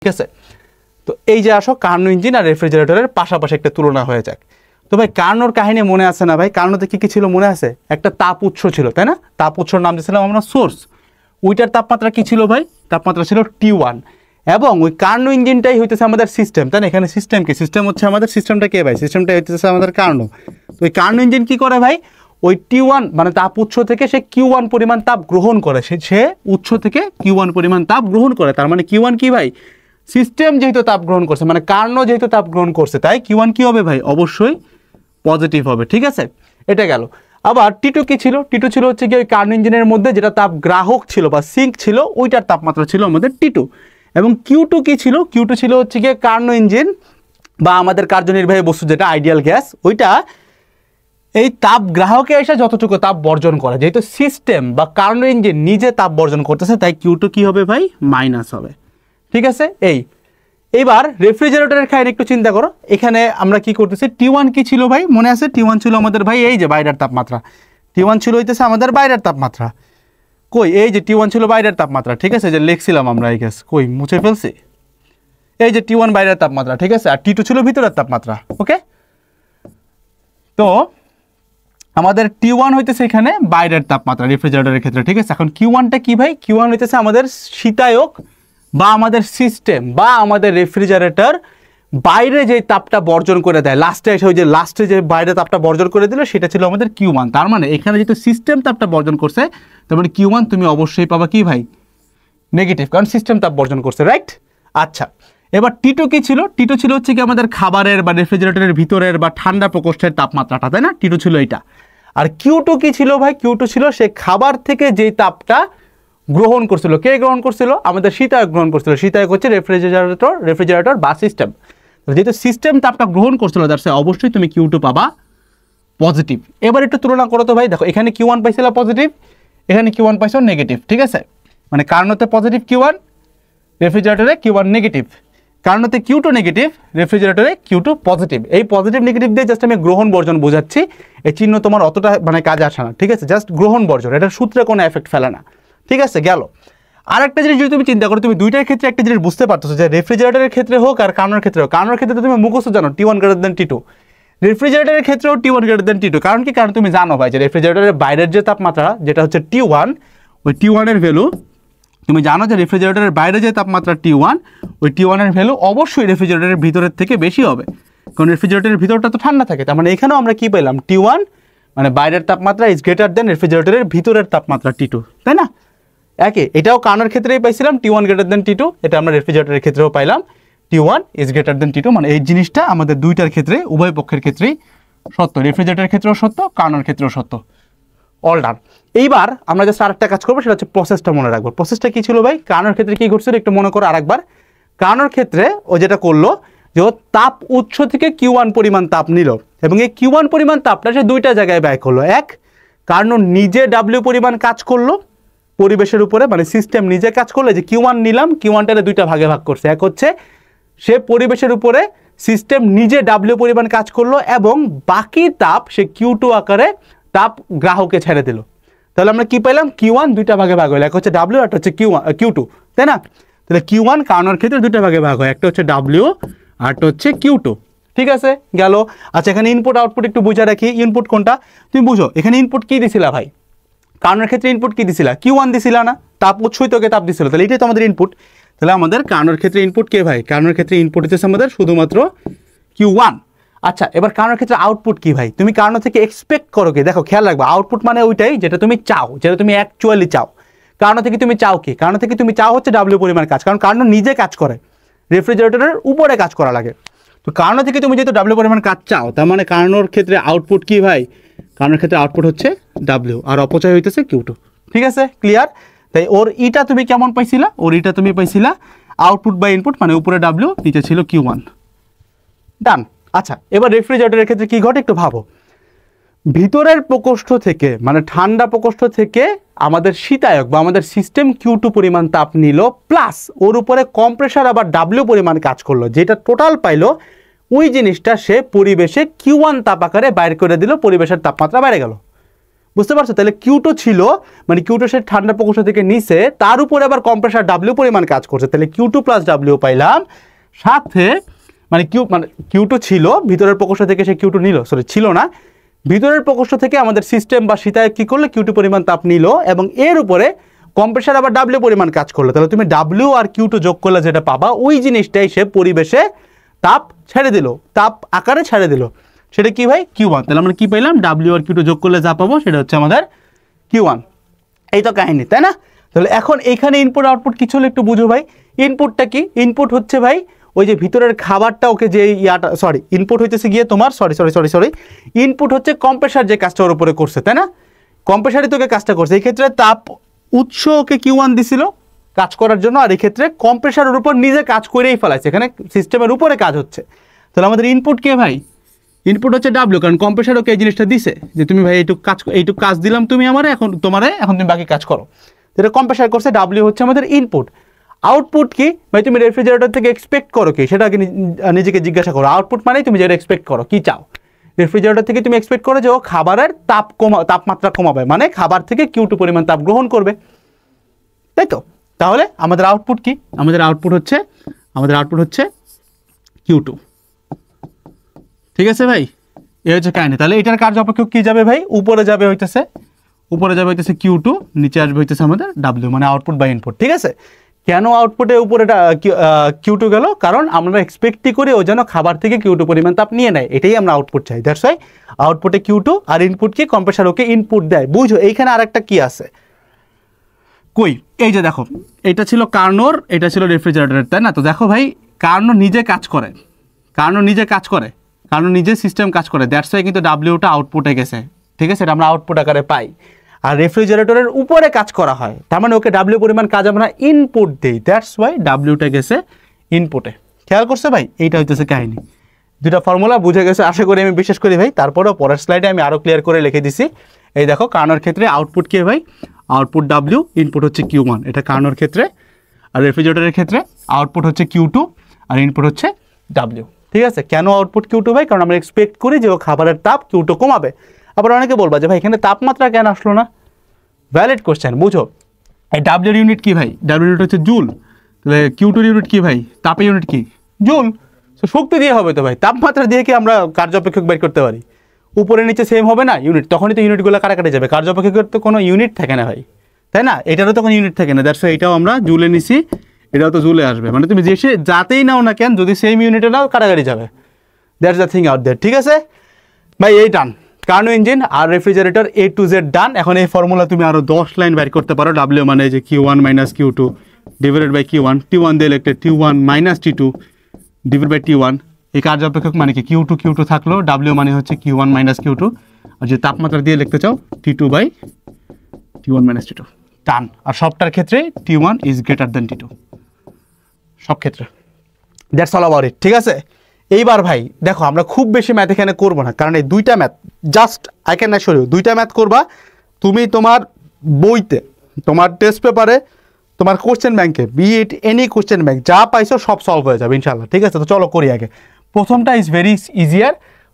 ঠিক আছে। তো এই যে আসো কার্নো ইঞ্জিন আর রেফ্রিজারেটরের পাশাপাশি একটা তুলনা হয়ে যাক। তো ভাই কার্নোর কাহিনী মনে আছে না ভাই? কার্নোতে কি কি ছিল মনে আছে? একটা তাপ উৎস ছিল, তাই না? তাপ উৎসর নাম দিয়েছিলাম আমরা সোর্স। ওইটার তাপমাত্রা কি ছিল ভাই? তাপমাত্রা ছিল T1। এবং ওই কার্নো ইঞ্জিনটাই হইতেছে আমাদের সিস্টেম, তাই না? এখানে সিস্টেম কি? সিস্টেম হচ্ছে আমাদের, সিস্টেমটা কে ভাই? সিস্টেমটা হইতেছে আমাদের কার্নো। তো ওই কার্নো ইঞ্জিন কি করে ভাই? ওই T1 মানে তাপ উৎস থেকে সে Q1 পরিমাণ তাপ গ্রহণ করে, সে উৎস থেকে Q1 পরিমাণ তাপ গ্রহণ করে। তার মানে Q1 কি ভাই? সিস্টেম যেহেতু তাপ গ্রহণ করছে, মানে কার্নো যেহেতু তাপ গ্রহণ করছে, তাই Q1 কি হবে ভাই? অবশ্যই পজিটিভ হবে, ঠিক আছে? এটা গেল। আবার T2 কি ছিল? T2 ছিল হচ্ছে কি ওই কার্নো ইঞ্জিনের মধ্যে যেটা তাপ গ্রাহক ছিল বা সিঙ্ক ছিল, ওইটার তাপমাত্রা ছিল আমাদের T2। এবং Q2 কি ছিল? Q2 ছিল হচ্ছে কি কার্নো ইঞ্জিন বা আমাদের কার্যনির্বাহী বস্তু যেটা আইডিয়াল গ্যাস, ওইটা এই তাপ গ্রাহকে এসে যতটুকু তাপ বর্জন করে, যেহেতু সিস্টেম বা কার্নো ইঞ্জিন নিজে তাপ বর্জন করতেছে, তাই Q2 কি হবে ভাই? মাইনাস হবে, ঠিক আছে? এইবার রেফ্রিজারেটরের কাহিনী একটু চিন্তা করো। এখানে আমরা কি করতেছি? T1 কি ছিল ভাই? মনে আছে? T1 ছিল আমাদের ভাই এই যে বাইরের তাপমাত্রা। T1 ছিল হইতেছে আমাদের বাইরের তাপমাত্রা। কই? এই যে T1 ছিল বাইরের তাপমাত্রা, ঠিক আছে? যে লিখছিলাম আমরা এই গ্যাস, কই মুছে ফেলছি? এই যে T1 বাইরের তাপমাত্রা, ঠিক আছে? আর T2 ছিল ভিতরের তাপমাত্রা। ওকে, তো আমাদের T1 হইতেছে এখানে বাইরের তাপমাত্রা রেফ্রিজারেটরের ক্ষেত্রে, ঠিক আছে? এখন Q1টা কি ভাই? Q1 হইতেছে আমাদের শীতায়ক বা আমাদের সিস্টেম বা আমাদের রেফ্রিজারেটর বাইরে যে তাপটা বর্জন করে দেয়, লাস্টে এসে ওই যে লাস্টে যে বাইরে তাপটা বর্জন করে দিল, সেটা ছিল আমাদের Q1। তার মানে এখানে যেহেতু সিস্টেম তাপটা বর্জন করছে, তার মানে Q1 তুমি অবশ্যই পাবা কি ভাই? নেগেটিভ, কারণ সিস্টেম তাপ বর্জন করছে, রাইট? আচ্ছা, এবার T2 কি ছিল? T2 ছিল হচ্ছে কি আমাদের খাবারের বা রেফ্রিজারেটরের ভিতরের বা ঠান্ডা প্রকোষ্ঠের তাপমাত্রাটা, তাই না? T2 ছিল এটা। আর Q2 কি ছিল ভাই? Q2 ছিল সে খাবার থেকে যেই তাপটা গ্রহণ করছিল। কে গ্রহণ করছিল? আমাদের শীতায়ক গ্রহণ করছিল। শীতায়ক হচ্ছে রেফ্রিজারেটর বা সিস্টেম। যেহেতু সিস্টেম তাপটা গ্রহণ করছিল, তার সে অবশ্যই তুমি Q2 পাবা পজিটিভ। এবার একটু তুলনা করো তো ভাই। দেখো এখানে Q1 পাইছিল পজিটিভ, এখানে Q1 পাইছো নেগেটিভ, ঠিক আছে? মানে কার্নোতে পজিটিভ Q1, রেফ্রিজারেটরে Q1 নেগেটিভ। কার্নোতে Q2 নেগেটিভ, রেফ্রিজারেটরে Q2 পজিটিভ। এই পজিটিভ নেগেটিভ দিয়ে জাস্ট আমি গ্রহণ বর্জন বোঝাচ্ছি। এই চিহ্ন তোমার অতটা মানে কাজে আসে না, ঠিক আছে? জাস্ট গ্রহণ বর্জন, এটার সূত্রে কোনো এফেক্ট ফেলে না, ঠিক আছে? গেল। আর একটা জিনিস যদি তুমি চিন্তা করো, তুমি দুইটার ক্ষেত্রে একটা জিনিস বুঝতে পারতেছো যে রেফ্রিজারেটরের ক্ষেত্রে হোক আর কার্নোর ক্ষেত্রে হোক, কার্নোর ক্ষেত্রে তুমি মুখস্থ জানো T1 গ্রেটার দেন T2, রেফ্রিজারেটরের ক্ষেত্রেও T1 গ্রেটার দেন T2। কারণ কি? কারণ তুমি জানো ভাই যে রেফ্রিজারেটরের বাইরের যে তাপমাত্রা যেটা হচ্ছে T1, ওই T1 এর ভ্যালু তুমি জানো যে রেফ্রিজারেটরের বাইরে যে তাপমাত্রা T1, ওই T1 এর ভ্যালু অবশ্যই রেফ্রিজারেটরের ভিতরের থেকে বেশি হবে, কারণ রেফ্রিজারেটরের ভিতরটা তো ঠান্ডা থাকে। তার মানে এখানেও আমরা কি পেলাম? T1 মানে বাইরের তাপমাত্রা ইজ গ্রেটার দেন রেফ্রিজারেটরের ভিতরের তাপমাত্রা T2, তাই না? এটাও কার্নোর ক্ষেত্রেই পাইছিলাম T1 গ্রেটার দেন T2, এটা আমরা রেফ্রিজারেটরের ক্ষেত্রেও পাইলাম T1 is greater than T2। মানে এই জিনিসটা আমাদের দুইটার ক্ষেত্রে, উভয় পক্ষের ক্ষেত্রেই সত্য, রেফ্রিজারেটরের ক্ষেত্রেও সত্য, কার্নোর ক্ষেত্রেও সত্য। All done. এইবার আমরা জাস্ট আরেকটা কাজ করবো, সেটা হচ্ছে প্রসেসটা মনে রাখবো। প্রসেসটা কি ছিল ভাই? কার্নোর ক্ষেত্রে কি ঘটছিল একটু মনে করো আরেকবার। কার্নোর ক্ষেত্রে ও যেটা করলো যে ও তাপ উৎস থেকে Q1 পরিমাণ তাপ নিল এবং এই Q1 পরিমাণ তাপটা সে দুইটা জায়গায় ব্যয় করলো। এক, কার্নো নিজে W পরিমাণ কাজ করলো পরিবেশের উপরে, মানে সিস্টেম নিজে কাজ করলে যে Q1 নিলাম, Q1টারে দুইটা ভাগে ভাগ করছে। এক হচ্ছে সে পরিবেশের উপরে সিস্টেম নিজে W পরিমাণ কাজ করলো এবং বাকি তাপ সে Q2 আকারে তাপ গ্রাহকে ছেড়ে দিল। তাহলে আমরা কি পাইলাম? Q1 দুইটা ভাগে ভাগ হলো, একটা হচ্ছে W আর একটা হচ্ছে Q2, তাই না? তাহলে Q1 কার্নোর ক্ষেত্রে দুইটা ভাগে ভাগ হয়, একটা হচ্ছে W আর একটা হচ্ছে Q2, ঠিক আছে? গেল। আচ্ছা, এখানে ইনপুট আউটপুট একটু বুঝে রাখি। ইনপুট কোনটা তুমি বুঝো। এখানে ইনপুট কি দিছিলা ভাই? কার্নোর ক্ষেত্রে ইনপুট কি দিছিলা? Q1 দিছিলা না? তাপ উৎসই তোকে তাপ দিছিল, তাহলে এটাই তো আমাদের ইনপুট। তাহলে আমাদের কার্নোর ক্ষেত্রে ইনপুট কে ভাই? কার্নোর ক্ষেত্রে ইনপুট হচ্ছে আমাদের শুধুমাত্র Q1। আচ্ছা, এবার কার্নোর ক্ষেত্রে আউটপুট কি ভাই? তুমি কার্নো থেকে এক্সপেক্ট করো কি? দেখো খেয়াল রাখবা, আউটপুট মানে ওইটাই যেটা তুমি চাও, যেটা তুমি অ্যাকচুয়ালি চাও। কার্নো থেকে তুমি চাও কি? কার্নো থেকে তুমি চাও হচ্ছে W পরিমাণ কাজ, কারণ কার্নো নিজে কাজ করে, রেফ্রিজারেটরের উপরে কাজ করা লাগে। তো কার্নো থেকে তুমি যেহেতু W পরিমাণ কাজ চাও, তার মানে কার্নোর ক্ষেত্রে আউটপুট কি ভাই? কার্নোর ক্ষেত্রে আউটপুট হচ্ছে W আর অপচয় হইতেছে Q2, ঠিক আছে? ক্লিয়ার? তাই ওর ইটা তুমি কেমন পাইছিলা? ওর ইটা তুমি পাইছিলা আউটপুট বাই ইনপুট, মানে উপরে W নিচে ছিল Q1। ডান। আচ্ছা, এবার রেফ্রিজারেটরের ক্ষেত্রে কি ঘটে একটু ভাবো। ভিতরের প্রকোষ্ঠ থেকে মানে ঠান্ডা প্রকোষ্ঠ থেকে আমাদের শীতায়ক বা আমাদের সিস্টেম Q2 পরিমাণ তাপ নিল, প্লাস ওর উপরে কম্প্রেসার আবার W পরিমাণ কাজ করলো, যেটা টোটাল পাইলো ওই জিনিসটা সে পরিবেশে Q1 তাপ আকারে বাইর করে দিল, পরিবেশের তাপমাত্রা বেড়ে গেল। বুঝতে পারছো? তাহলে কিউ2 ছিল, মানে কিউ2 সে ঠান্ডা প্রকোষ্ঠ থেকে নিচে, তার উপরে আবার কম্প্রেসার ডাব্লিউ পরিমাণ কাজ করছে, তাহলে কিউ2 প্লাস ডাব্লিউ পাইলাম। সাথে মানে কিউ2 ছিল ভিতরের প্রকোষ্ঠ থেকে, সে কিউ2 নিল, সরি ছিল না, ভিতরের প্রকোষ্ঠ থেকে আমাদের সিস্টেম বা শীতায়ক কী করলে কিউ2 পরিমাণ তাপ নিল, এবং এর উপরে কম্প্রেসার আবার ডাব্লিউ পরিমাণ কাজ করলো। তাহলে তুমি ডাব্লিউ আর কিউ2 যোগ করলে যেটা পাবা, ওই জিনিসটাই সে পরিবেশে তাপ ছেড়ে দিল, তাপ আকারে ছেড়ে দিল, সেটা কি ভাই? কিউ1। তাহলে আমরা কি পাইলাম? ডাব্লিউ আর কিউ2 যোগ করলে যা পাবো সেটা হচ্ছে আমাদের কিউ1। এই তো কাহিনী, তাই না? তাহলে এখন এইখানে ইনপুট আউটপুট কিছু হলে একটু বুঝো ভাই। ইনপুটটা কি? ইনপুট হচ্ছে ভাই ওই যে ভিতরের খাবারটা, ওকে যে ইয়াটা, সরি ইনপুট হইতেছে গিয়ে তোমার, সরি ইনপুট হচ্ছে কম্প্রেসার যে কাজটা ওর উপরে করছে, তাই না? কম্প্রেসারই তোকে কাজটা করছে। এই ক্ষেত্রে তাপ উৎস ওকে কিউ1 দিছিল কাজ করার জন্য, আর এই ক্ষেত্রে কম্প্রেসারের উপর নিজে কাজ করেই ফেলাইছে, এখানে সিস্টেমের উপরে কাজ হচ্ছে। তাহলে আমাদের ইনপুট কে ভাই? ইনপুট হচ্ছে ডাব্লিউ, কারণ কম্প্রেসার ওকে এই জিনিসটা দিছে যে তুমি ভাই এইটুকু কাজ দিলাম তুমি আমারে, এখন তুমি বাকি কাজ করো, যেটা কম্প্রেসার করছে। ডাব্লিউ হচ্ছে আমাদের ইনপুট। আউটপুট কি ভাই? তুমি রেফ্রিজারেটর থেকে এক্সপেক্ট করো কি, সেটা আগে নিজেকে জিজ্ঞাসা করো। আউটপুট মানে তুমি যেটা এক্সপেক্ট করো, কি চাও? রেফ্রিজারেটর থেকে তুমি এক্সপেক্ট করো যে ও খাবারের তাপমাত্রা কমাবে, মানে খাবার থেকে কিউ2 পরিমাণ তাপ গ্রহণ করবে, তাই তো? তাহলে আমাদের আউটপুট কি? আমাদের আউটপুট হচ্ছে কিউ2। ঠিক আছে ভাই, এই হচ্ছে কাহিনী। তাহলে এটার কার্য অপেক্ষক কি যাবে ভাই? উপরে যাবে হইতেছে কিউ2, নিচে আসবে হইতেছে আমাদের ডাব্লিউ, মানে আউটপুট বাই ইনপুট। ঠিক আছে? কেন আউটপুটে উপরে কিউ2 গেল? কারণ আমরা এক্সপেক্টই করি ও যেন খাবার থেকে কিউ2 পরিমাণ তাপ নিয়ে নেয়, এটাই আমরা আউটপুট চাই। দ্যাটস ওয়াই আউটপুটে কিউ2, আর ইনপুট কি? কম্প্রেসার ওকে ইনপুট দেয়। বুঝো এইখানে আরেকটা কি আছে, কই এই যে দেখো, এটা ছিল কার্নোর, এটা ছিল রেফ্রিজারেটরের, তাই না? তো দেখো ভাই, কার্নো নিজে সিস্টেম কাজ করে, দ্যাটস ওয়াই কিন্তু ডাব্লিউটা আউটপুটে গেছে। ঠিক আছে? এটা আমরা আউটপুট আকারে পাই। আর রেফ্রিজারেটরের উপরে কাজ করা হয়, তার মানে ওকে ডাব্লিউ পরিমাণ কাজ আমরা ইনপুট দিই, দ্যাটস ওয়াই ডাব্লিউটা গেছে ইনপুটে। খেয়াল করছে ভাই? এইটা হইতেছে কাহিনী। দুটা ফর্মুলা বুঝে গেছে আশা করি, আমি বিশ্বাস করি ভাই। তারপরেও পরের স্লাইডে আমি আরও ক্লিয়ার করে লিখে দিছি। এই দেখো, কার্নোর ক্ষেত্রে আউটপুট কে ভাই? আউটপুট ডাব্লিউ, ইনপুট হচ্ছে কিউ1, এটা কার্নোর ক্ষেত্রে। আর রেফ্রিজারেটরের ক্ষেত্রে আউটপুট হচ্ছে কিউ2 আর ইনপুট হচ্ছে ডাব্লিউ। ঠিক আছে? কেন আউটপুট কিউ2 ভাই? কারণ আমরা এক্সপেক্ট করি যে ও খাবারের তাপ কিউ2 কমাবে। আবার অনেকে বলবা যে ভাই এখানে তাপমাত্রা কেন আসলো না? Valid question. বুঝো, এই ডাব্লিউর ইউনিট কি ভাই? ডাব্লিউ ইউনিট হচ্ছে জুল। তাহলে কিউ2 ইউনিট কি ভাই? তাপের ইউনিট কি? জুল। তো শক্তি দিয়ে হবে তো ভাই, তাপমাত্রা দিয়ে কি আমরা কার্য অপেক্ষক বের করতে পারি? উপরে নিচে সেম হবে না ইউনিট, তখনই তো ইউনিটগুলো কাটাকাটি যাবে। কার্য অপেক্ষকের তো কোনো ইউনিট থাকে না ভাই, তাই না? এটারও তো কোনো ইউনিট থাকে না, দ্যাটস এটাও আমরা জুলে নিছি, এটাও তো জুলে আসবে। মানে তুমি যাতেই নাও না কেন, যদি সেম ইউনিটে নাও কাটাকাটি যাবে, that's the thing out there. ঠিক আছে ভাই? এই ডান, কার্নো ইঞ্জিন আর refrigerator A to Z done. এখন এই ফর্মুলা তুমি আরও 10 লাইন বের করতে পারো। ডাব্লিউ মানে যে কিউ1 মাইনাস কিউ2 ডিভাইডেড বাই কিউ1, T1 দিয়ে লিখলে T1 minus T2 divide by T1। এই কার্য অপেক্ষক মানে কি? কিউ2 থাকলো, ডাব্লিউ মানে হচ্ছে কিউ1 মাইনাস কিউ2, আর যে তাপমাত্রা দিয়ে লিখতে চাও T2 by T1 minus T2। ডান। আর সবটার ক্ষেত্রে T1 is greater than T2, সব ক্ষেত্রে। That's all about it. ঠিক আছে? এইবার ভাই দেখো, আমরা খুব বেশি ম্যাথ এখানে করবো না, কারণ এই দুইটা math just I can assure you, দুইটা ম্যাথ করবা তুমি তোমার বইতে, তোমার টেস্ট পেপারে, তোমার কোশ্চেন ব্যাংকে, be it any question bank, যা পাইছো সব সলভ হয়ে যাবে ইনশাল্লাহ। ঠিক আছে? তো চলো করি আগে। প্রথমটা ইজ ভেরি ইজিয়ার,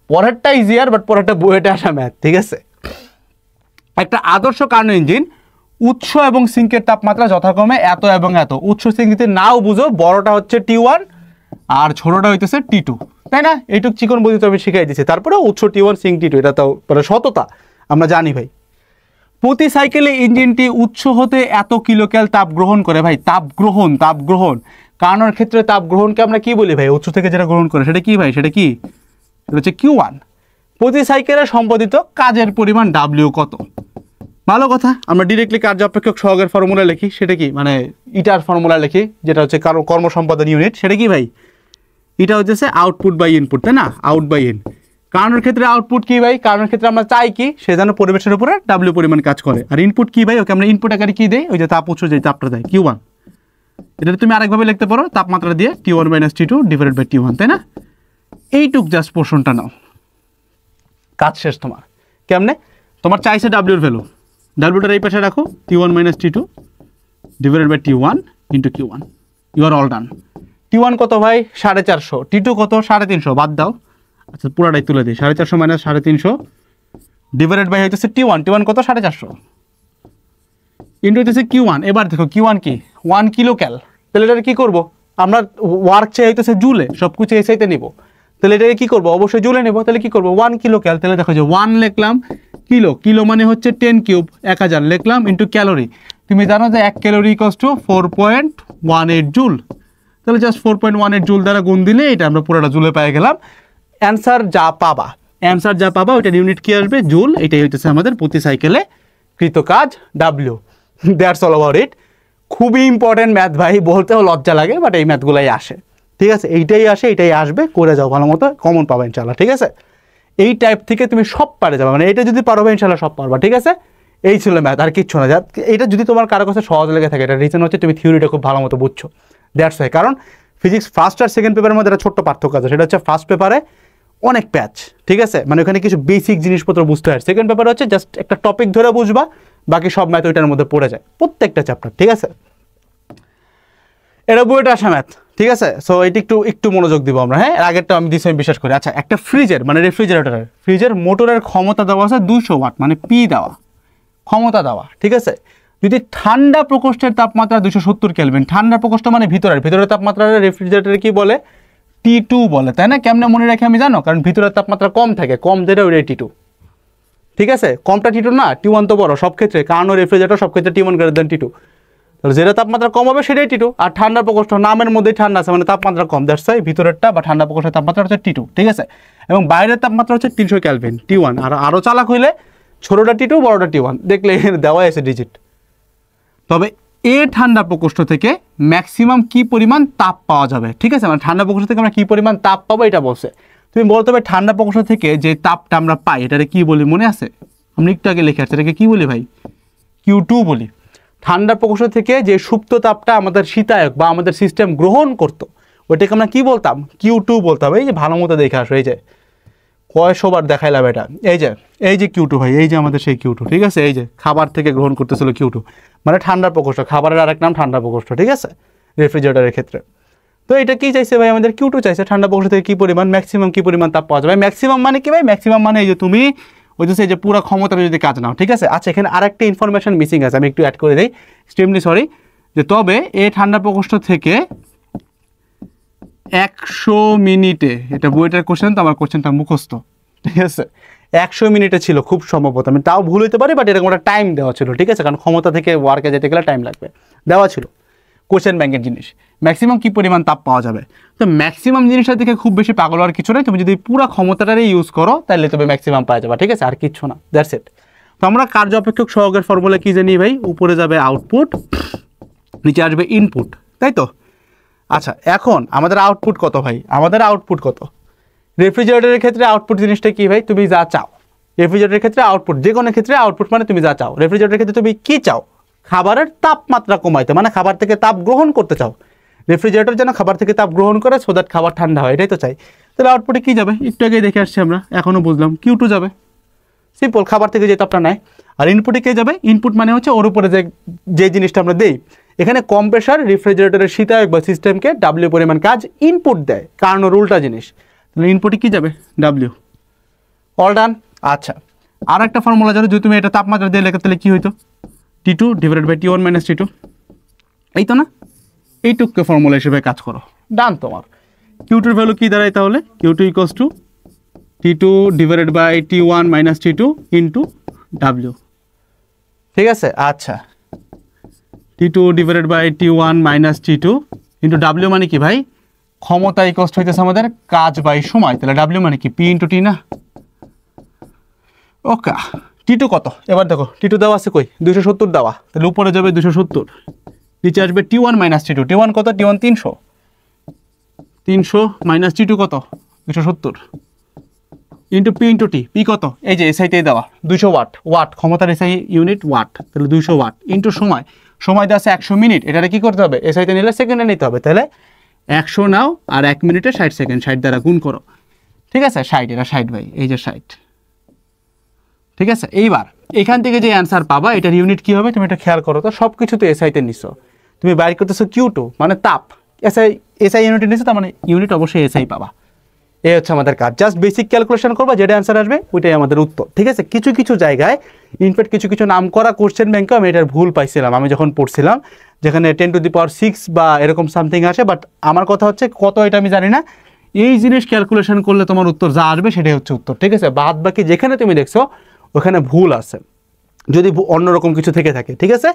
পরেরটা ইজিয়ার, বাট পরেরটা বইয়েটা আসা ম্যাথ। ঠিক আছে? একটা আদর্শ কার্নো ইঞ্জিন, উৎস এবং সিঙ্কের তাপমাত্রা যথাক্রমে এত এবং এত। উৎস সিঙ্ক যদি নাও বুঝো, বড়টা হচ্ছে T1 আর ছোটটা হইতেছে T2, তাই না? এইটুক চিকন বুঝি তো আমি শিখাই দিচ্ছি। তারপরে উৎস T1 সিঙ্ক T2, এটা তো মানে সততা আমরা জানি ভাই। প্রতি সাইকেলে ইঞ্জিনটি উৎস হতে এত কিলোক্যাল তাপ গ্রহণ করে। ভাই তাপ গ্রহণ কার্নোর ক্ষেত্রে তাপ গ্রহণকে আমরা কি বলি ভাই? উৎস থেকে যেটা গ্রহণ করে সেটা কি ভাই? সেটা হচ্ছে কিউ1। প্রতি সাইকেলে সম্পাদিত কাজের পরিমাণ ডাব্লিউ কত? ভালো কথা, আমরা ডিরেক্টলি কার্য অপেক্ষক সহগের ফর্মুলা লিখি। সেটা কি? মানে ইটার ফর্মুলা লিখি, যেটা হচ্ছে কর্ম সম্পাদন ইউনিট। সেটা কি ভাই? এটা হচ্ছে আউটপুট বাই ইনপুট, তাই না? Out by in. কার্নোর ক্ষেত্রে আউটপুট কি ভাই? কার্নোর ক্ষেত্রে আমরা চাই কি? সে যেন পরিবেশের উপরে ডাব্লিউ পরিমাণ কাজ করে। আর ইনপুট কি ভাই? ওকে আমরা ইনপুট আকারে কি দেই? ওই যে তাপ উৎস, যে তাপটা দেয় কিউ1। এটা তুমি আরেকভাবে লিখতে পারো, তাপমাত্রা দিয়ে T1 minus T2 divided by T1, তাই না? এইটুক জাস্ট পোর্শনটা নাও, কাজ শেষ তোমার। কেমনে? তোমার চাইছে ডাব্লিউর ভ্যালু, ডাব্লিউটার এই পাশে রাখো, T1 minus T2 divided by T1 into Q1, you are all done. T1 কত ভাই? 450। T2 কত? 350। বাদ দাও, আচ্ছা পুরাটাই তুলে দিই। 450 মাইনাস 350 ডিভাইডেড বাই হইতেছে T1, T1 কত 450 ইন্টু হইতেছে Q1। এবার দেখো Q1 কি 1 কিলো ক্যাল, তাহলে এটা কি করব আমরা, ওয়ার্ক চাই হইতেছে জুলে, সব কিছু এসআইতে নিব, তাহলে এটাকে কি করব অবশ্যই জুলে নেব, তাহলে কি করব 1 কিলো ক্যাল, তাহলে দেখো যে 1 লিখলাম, কিলো, কিলো মানে হচ্ছে 10 কিউব 1000 লিখলাম ইন্টু ক্যালোরি, তুমি জানো যে 1 ক্যালোরি ইকুয়ালস টু 4.18 জুল, তাহলে জাস্ট 4.18 জুল দ্বারা গুণ দিলে এটা আমরা পুরোটা জুলে পেয়ে গেলাম। অ্যান্সার যা পাবা ওইটার ইউনিট কি আসবে জুল, এটাই হইতেছে আমাদের প্রতি সাইকেলে কৃত কাজ W. That's all about it. খুবই ইম্পর্টেন্ট ম্যাথ ভাই, বলতেও লজ্জা লাগে, বাট এই ম্যাথগুলাই আসে, ঠিক আছে, এইটাই আসে, এইটাই আসবে, করে যাও ভালো মতো, কমন পাবে ইনশাল্লাহ, ঠিক আছে। এই টাইপ থেকে তুমি সব পারে যাবে, মানে এটা যদি পারবে ইনশাল্লাহ সব পারবা, ঠিক আছে। এই ছিল ম্যাথ, আর কিচ্ছু না। এটা যদি তোমার কারো কাছে সহজ লেগে থাকে, এটা রিজন হচ্ছে তুমি থিওরিটা খুব ভালো মতো বুঝছো, দ্যাটস ওয়াই। কারণ ফিজিক্স ফার্স্ট আর সেকেন্ড পেপারের মধ্যে একটা ছোট্ট পার্থক্য আছে, সেটা হচ্ছে ফার্স্ট পেপারে অনেক প্যাচ, ঠিক আছে, মানে ওখানে কিছু বেসিক জিনিসপত্র বুঝতে হয়। সেকেন্ড পেপারে হচ্ছে জাস্ট একটা টপিক ধরে বুঝবা, বাকি সব ম্যাথ ওইটার মধ্যে পড়ে যায়, প্রত্যেকটা চ্যাপ্টার, ঠিক আছে। এটা বইটা আসা ম্যাথ, ঠিক আছে। সো এটি একটু মনোযোগ দিব আমরা, হ্যাঁ, এর আগেরটা আমি দিচ্ছি, আমি বিশ্বাস করি। আচ্ছা, একটা ফ্রিজের মানে রেফ্রিজারেটরের ফ্রিজের মোটরের ক্ষমতা দেওয়া আছে 200 ওয়াট, মানে পি দেওয়া, ক্ষমতা দেওয়া, ঠিক আছে। যদি ঠান্ডা প্রকোষ্ঠের তাপমাত্রা 270 কেলভিন, ঠান্ডা প্রকোষ্ঠ মানে ভিতরের তাপমাত্রা রেফ্রিজারেটরে কি বলে T2 বলে, তাই না? কেমনে মনে রাখি আমি জানো, কারণ ভিতরের তাপমাত্রা কম থাকে, কম যেটা ওইটাই T2, ঠিক আছে। কমটা T2 না, T1 তো বড় সব ক্ষেত্রে, কারণ রেফ্রিজারেটর সব ক্ষেত্রে T1 গ্রেটার দেন T2, তাহলে যেটা তাপমাত্রা কম হবে সেটাই T2। আর ঠান্ডা প্রকোষ্ঠ নামের মধ্যেই ঠান্ডা আছে, মানে তাপমাত্রা কম, দ্যাটস ওয়াই ভিতরেরটা বা ঠান্ডা প্রকোষ্ঠের তাপমাত্রা হচ্ছে T2, ঠিক আছে। এবং বাইরের তাপমাত্রা হচ্ছে 300 কেলভিন, T1। আর আরও চালাক হইলে ছোটোটা T2, বড়োটা T1, দেখলে দেওয়া আছে ডিজিট। তবে এ ঠান্ডা প্রকোষ্ঠ থেকে ম্যাক্সিমাম কি পরিমাণ তাপ পাওয়া যাবে, ঠিক আছে, মানে ঠান্ডা প্রকোষ্ঠ থেকে আমরা কি পরিমাণ তাপ পাবো এটা বলছে। তুমি বলতে হবে ঠান্ডা প্রকোষ্ঠ থেকে যে তাপটা আমরা পাই এটাকে কি বলি, মনে আছে? আমরা একটু আগে লিখে আসছি, এটাকে কি বলি ভাই? Q2 বলি। ঠান্ডা প্রকোষ্ঠ থেকে যে সুপ্ত তাপটা আমাদের শীতায়ক বা আমাদের সিস্টেম গ্রহণ করতো ওইটাকে আমরা কি বলতাম? Q2 বলতাম। এই যে ভালো মতো দেখে আসো, এই যে কয়শোবার দেখাইলাম এটা, এই যে Q2 ভাই, এই যে আমাদের সেই Q2, ঠিক আছে। এই যে খাবার থেকে গ্রহণ করতেছিল Q2, মানে ঠান্ডা প্রকোষ্ঠ, খাবারের আরেক নাম ঠান্ডা প্রকোষ্ঠ, ঠিক আছে, রেফ্রিজারেটরের ক্ষেত্রে। তো এটা কি চাইছে ভাই, আমাদের Q2 চাইছে, ঠান্ডা প্রকোষ্ঠ থেকে কি পরিমাণ ম্যাক্সিমাম কি পরিমাণ তাপ পাওয়া যাবে। ম্যাক্সিমাম মানে কি ভাই? ম্যাক্সিমাম মানে এই যে তুমি ওই যে যে পুরো ক্ষমতাটা যদি কাজ নাও, ঠিক আছে। আচ্ছা, এখানে আরেকটা ইনফরমেশন মিসিং আছে, আমি একটু অ্যাড করে দিই, এক্সট্রিমলি সরি। যে তবে এই ঠান্ডা প্রকোষ্ঠ থেকে 100 মিনিটে, এটা বইটার কোশ্চেন তো, আমার কোশ্চেনটা মুখস্থ, ঠিক আছে, 100 মিনিটে ছিল খুব সম্ভবত, আমি তাও ভুল হতে পারি, বাট এরকম একটা টাইম দেওয়া ছিল, ঠিক আছে, কারণ ক্ষমতা থেকে ওয়ার্কে যেতে গেলে টাইম লাগবে, দেওয়া ছিল কোশ্চেন ব্যাংকের জিনিস। ম্যাক্সিমাম কি পরিমাণ তাপ পাওয়া যাবে, তো ম্যাক্সিমাম জিনিসটা দেখে খুব বেশি পাগল হওয়ার কিছু নেই, তুমি যদি পুরো ক্ষমতাটারই ইউজ করো তাহলে তুমি ম্যাক্সিমাম পাওয়া যাবে, ঠিক আছে, আর কিছু না, দ্যাটস ইট। তো আমরা কার্য অপেক্ষক সহগের ফর্মুলা কি জানি ভাই? উপরে যাবে আউটপুট, নিচে আসবে ইনপুট, তাই তো। আচ্ছা, এখন আমাদের আউটপুট কত ভাই? আমাদের আউটপুট কত? রেফ্রিজারেটরের ক্ষেত্রে আউটপুট জিনিসটা কি ভাই? তুমি যা চাও। রেফ্রিজারেটরের ক্ষেত্রে আউটপুট, যে কোনো ক্ষেত্রে আউটপুট মানে তুমি যা চাও। রেফ্রিজারেটরের ক্ষেত্রে তুমি কি চাও? খাবারের তাপমাত্রা কমাইতে, মানে খাবার থেকে তাপ গ্রহণ করতে চাও। রেফ্রিজারেটর যেন খাবার থেকে তাপ গ্রহণ করে, সো দ্যাট খাবার ঠান্ডা হয়, এটাই তো চাই। তাহলে আউটপুটে কি যাবে? একটু আগে দেখে আসছি আমরা, এখনও বুঝলাম, Q2 যাবে, সিম্পল, খাবার থেকে যে তাপটা নেয়। আর ইনপুটে কে যাবে? ইনপুট মানে হচ্ছে ওর উপরে যে জিনিসটা আমরা দেই। এখানে কম্প্রেসার রেফ্রিজারেটরের শীতায়ক বা সিস্টেমকে W পরিমাণ কাজ ইনপুট দেয়, কারণ ওর উল্টা জিনিস। তাহলে ইনপুটে কি যাবে? W। All done. আচ্ছা, আর একটা ফর্মুলা জানো, যদি তুমি এটা তাপমাত্রা দিয়ে লেখো তাহলে কি হইতো? T2 divided by T1 minus T2, এই তো না? এইটুকু ফর্মুলা হিসেবে কাজ করো, ডান তোমার। Q2 ভ্যালু কি দাঁড়ায় তাহলে? Q2 equals to T2 divided by T1 minus T2 into W, ঠিক আছে। আচ্ছা, T2 divided by T1 minus T2 into W মানে কি ভাই? ক্ষমতা ইকুয়ালস হইতেছে আমাদের কাজ বাই সময়, তাহলে W মানে কি? P ইন্টু T না? ওকে, T2 কত? এবার দেখো, T2 দেওয়া আছে কই? 270 দেওয়া, তাহলে উপরে যাবে 270, নিচে আসবে T1 মাইনাস T2। T1 কত? T1 300 মাইনাস T2 কত? 270 into P into T। P কত? এই যে এসআইতেই দেওয়া 200 ওয়াট, ক্ষমতার এসআই ইউনিট ওয়াট, তাহলে 200 ওয়াট ইন্টু সময় দেওয়া আছে 100 মিনিট, এটারে কি করতে হবে? এসআইতে নিলে সেকেন্ডে নিতে হবে, তাহলে 100 নাও, আর 1 মিনিটে 60 সেকেন্ড, 60 দ্বারা গুণ করো, ঠিক আছে, 60, এটা 60 ভাই, এই যে 60, ঠিক আছে। এইবার এখান থেকে যে অ্যান্সার পাবা এটার ইউনিট কি হবে? তুমি এটা খেয়াল করো তো, সব কিছু তো এসআইতে নিছো, তুমি বাইর করতেছো Q2 মানে তাপ, এসআই ইউনিটে নিছো, তার মানে ইউনিট অবশ্যই এসআই পাবা, এই হচ্ছে আমাদের কাজ, জাস্ট বেসিক ক্যালকুলেশন করবো, যেটা অ্যান্সার আসবে ওইটাই আমাদের উত্তর। ঠিক আছে, কিছু কিছু জায়গায় ইনফ্যাক্ট কিছু কিছু নাম করা কোশ্চেন ব্যাংকে আমি এটার ভুল পাইছিলাম আমি যখন পড়ছিলাম, যেখানে 10⁻6 বা এরকম সামথিং আসে, বাট আমার কথা হচ্ছে কত এটা আমি জানি না, এই জিনিস ক্যালকুলেশন করলে তোমার উত্তর যা আসবে সেটাই হচ্ছে উত্তর। ঠিক আছে, বাদ বাকি যেখানে তুমি দেখছো ওখানে ভুল আছে, যদি অন্যরকম কিছু থেকে থাকে। ঠিক আছে,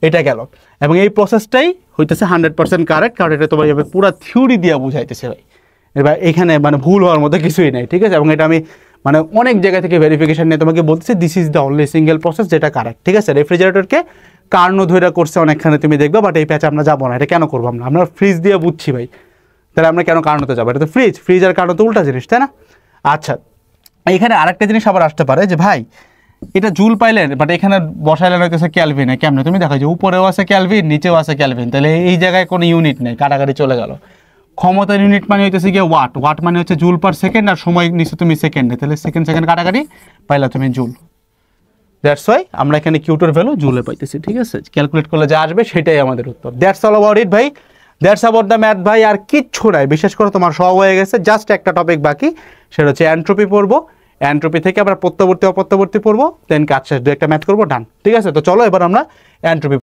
এটা গেল, এবং এই প্রসেসটাই হইতেছে 100% কারেক্ট, কারণ এটা তোমার পুরো থিওরি দিয়ে বুঝাইতেছে ভাই। এবার এখানে মানে ভুল হওয়ার মতো কিছুই নাই। ঠিক আছে, এবং এটা আমি মানে অনেক জায়গা থেকে ভেরিফিকেশন নিয়ে তোমাকে বলতেছি this is the only single process যেটা কারেক্ট। ঠিক আছে, রেফ্রিজারেটরকে কার্নো ধরে করছে অনেকখানে তুমি দেখবে, বাট এই প্যাচে আমরা যাবো না। এটা কেন করবো আমরা ফ্রিজ দিয়ে বুঝছি ভাই, তাহলে আমরা কেন কার্নোতে যাবো? এটা তো ফ্রিজ আর কার্নো তো উল্টা জিনিস, তাই না? আচ্ছা, এখানে আরেকটা জিনিস আবার আসতে পারে যে ভাই এটা জুল পাইলেন, বাট এখানে বসাইলেন হইতেছে ক্যালভিনে, কেমনে? তুমি দেখো যে উপরেও আছে ক্যালভিন, নিচেও আছে ক্যালভিন, তাহলে এই জায়গায় কোনো ইউনিট নেই, কাটাকাটি চলে গেল। ক্ষমতার ইউনিট মানে হইতেছে গিয়ে ওয়াট, ওয়াট মানে হচ্ছে জুল পার সেকেন্ড, আর সময় নিচে তুমি সেকেন্ডে, তাহলে সেকেন্ড কাটাকাটি পাইলা তুমি জুল। দ্যাটস ওয়াই আমরা এখানে কিউটোর ভ্যালু জুলে পাইতেছি। ঠিক আছে, ক্যালকুলেট করলে যা আসবে সেটাই আমাদের উত্তর। দ্যাটস অল অ্যাবাউট ইট ভাই, দ্যাটস অ্যাবাউট দ্য ম্যাথ ভাই, আর কিচ্ছু নাই। বিশেষ করে তোমার সব হয়ে গেছে, জাস্ট একটা টপিক বাকি, সেটা হচ্ছে এন্ট্রপি পড়বো। এন্ট্রপি থেকে আমরা প্রত্যবর্তী অপত্যবর্তী পড়বো, দেন কাজ শেষ, দু একটা ম্যাথ করবো, ডান। ঠিক আছে, তো চলো এবার আমরা এন্ট্রপি